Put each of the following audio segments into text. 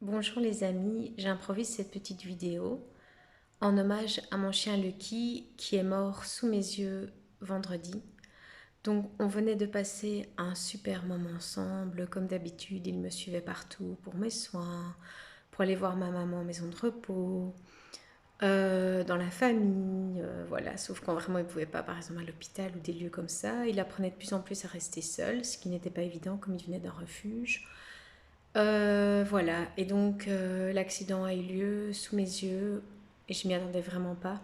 Bonjour les amis, j'improvise cette petite vidéo en hommage à mon chien Lucky qui est mort sous mes yeux vendredi. Donc on venait de passer un super moment ensemble, comme d'habitude il me suivait partout pour mes soins, pour aller voir ma maman en maison de repos, dans la famille, voilà, sauf quand vraiment il ne pouvait pas, par exemple à l'hôpital ou des lieux comme ça. Il apprenait de plus en plus à rester seul, ce qui n'était pas évident comme il venait d'un refuge. Voilà, et donc l'accident a eu lieu sous mes yeux et je m'y attendais vraiment pas.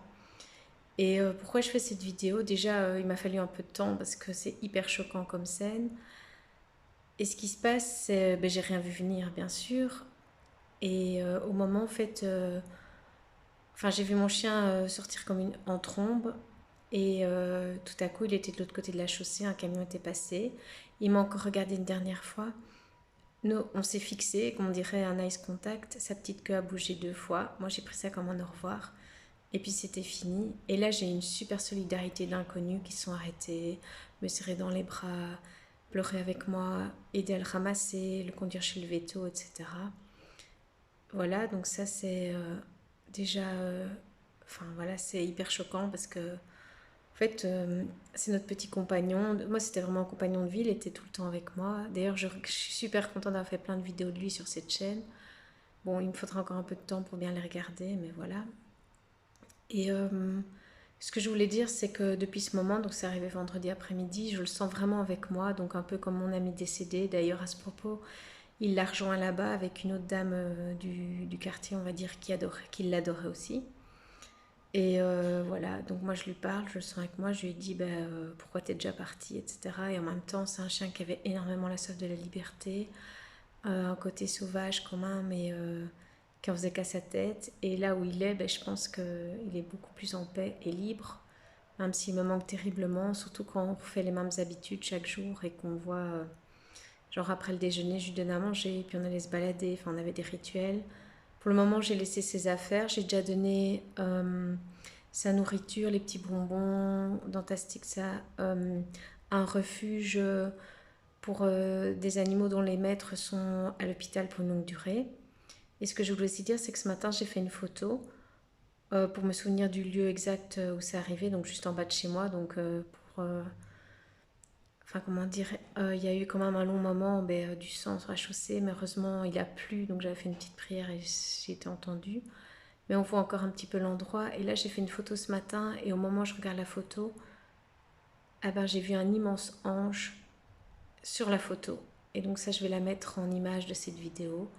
Et pourquoi je fais cette vidéo? Déjà, il m'a fallu un peu de temps parce que c'est hyper choquant comme scène. Et ce qui se passe, c'est, ben, j'ai rien vu venir, bien sûr. Et au moment, en fait, enfin, j'ai vu mon chien sortir comme en trombe. Et tout à coup, il était de l'autre côté de la chaussée, un camion était passé. Il m'a encore regardé une dernière fois. Nous, on s'est fixé, comme on dirait un ice contact. Sa petite queue a bougé 2 fois. Moi, j'ai pris ça comme un au revoir. Et puis, c'était fini. Et là, j'ai une super solidarité d'inconnus qui sont arrêtés, me serrer dans les bras, pleurer avec moi, aider à le ramasser, le conduire chez le veto, etc. Voilà, donc ça, c'est déjà... Enfin, voilà, c'est hyper choquant parce que en fait, c'est notre petit compagnon. Moi, c'était vraiment un compagnon de vie. Il était tout le temps avec moi. D'ailleurs, je suis super contente d'avoir fait plein de vidéos de lui sur cette chaîne. Bon, il me faudra encore un peu de temps pour bien les regarder, mais voilà. Et ce que je voulais dire, c'est que depuis ce moment, donc c'est arrivé vendredi après-midi, je le sens vraiment avec moi, donc un peu comme mon ami décédé. D'ailleurs, à ce propos, il l'a rejoint là-bas avec une autre dame du quartier, on va dire, qui l'adorait aussi. Et voilà, donc moi je lui parle, je le sens avec moi, je lui dis bah, pourquoi t'es déjà parti, etc. Et en même temps, c'est un chien qui avait énormément la soif de la liberté, un côté sauvage commun, mais qui en faisait qu'à sa tête. Et là où il est, ben, je pense qu'il est beaucoup plus en paix et libre, même s'il me manque terriblement, surtout quand on refait les mêmes habitudes chaque jour et qu'on voit, genre après le déjeuner, je lui donne à manger, puis on allait se balader, enfin on avait des rituels. Pour le moment, j'ai laissé ses affaires. J'ai déjà donné sa nourriture, les petits bonbons, Dantastic, ça, un refuge pour des animaux dont les maîtres sont à l'hôpital pour une longue durée. Et ce que je voulais aussi dire, c'est que ce matin, j'ai fait une photo pour me souvenir du lieu exact où c'est arrivé, donc juste en bas de chez moi. Donc, enfin, comment dire, il y a eu quand même un long moment ben, du sang sur la chaussée, mais heureusement, il a plu, donc j'avais fait une petite prière et j'ai été entendue. Mais on voit encore un petit peu l'endroit. Et là, j'ai fait une photo ce matin et au moment où je regarde la photo, ah ben, j'ai vu un immense ange sur la photo. Et donc ça, je vais la mettre en image de cette vidéo.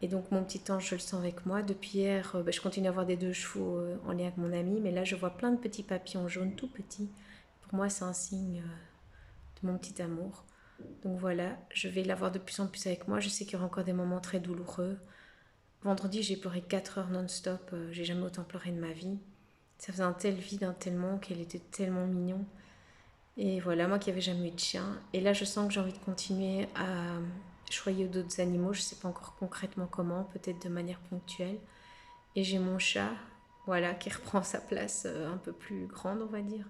Et donc mon petit ange, je le sens avec moi. Depuis hier, ben, je continue à avoir des 2 chevaux en lien avec mon ami, mais là, je vois plein de petits papillons jaunes tout petits. Pour moi, c'est un signe de mon petit amour. Donc voilà, je vais l'avoir de plus en plus avec moi. Je sais qu'il y aura encore des moments très douloureux. Vendredi, j'ai pleuré 4 heures non-stop. J'ai jamais autant pleuré de ma vie. Ça faisait un tel vide, un tel manque, elle était tellement mignon. Et voilà, moi qui n'avais jamais eu de chien. Et là, je sens que j'ai envie de continuer à choyer d'autres animaux. Je ne sais pas encore concrètement comment, peut-être de manière ponctuelle. Et j'ai mon chat, voilà, qui reprend sa place un peu plus grande, on va dire.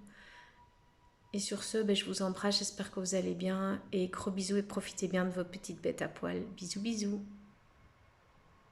Et sur ce, ben, je vous embrasse, j'espère que vous allez bien. Et gros bisous et profitez bien de vos petites bêtes à poil. Bisous, bisous.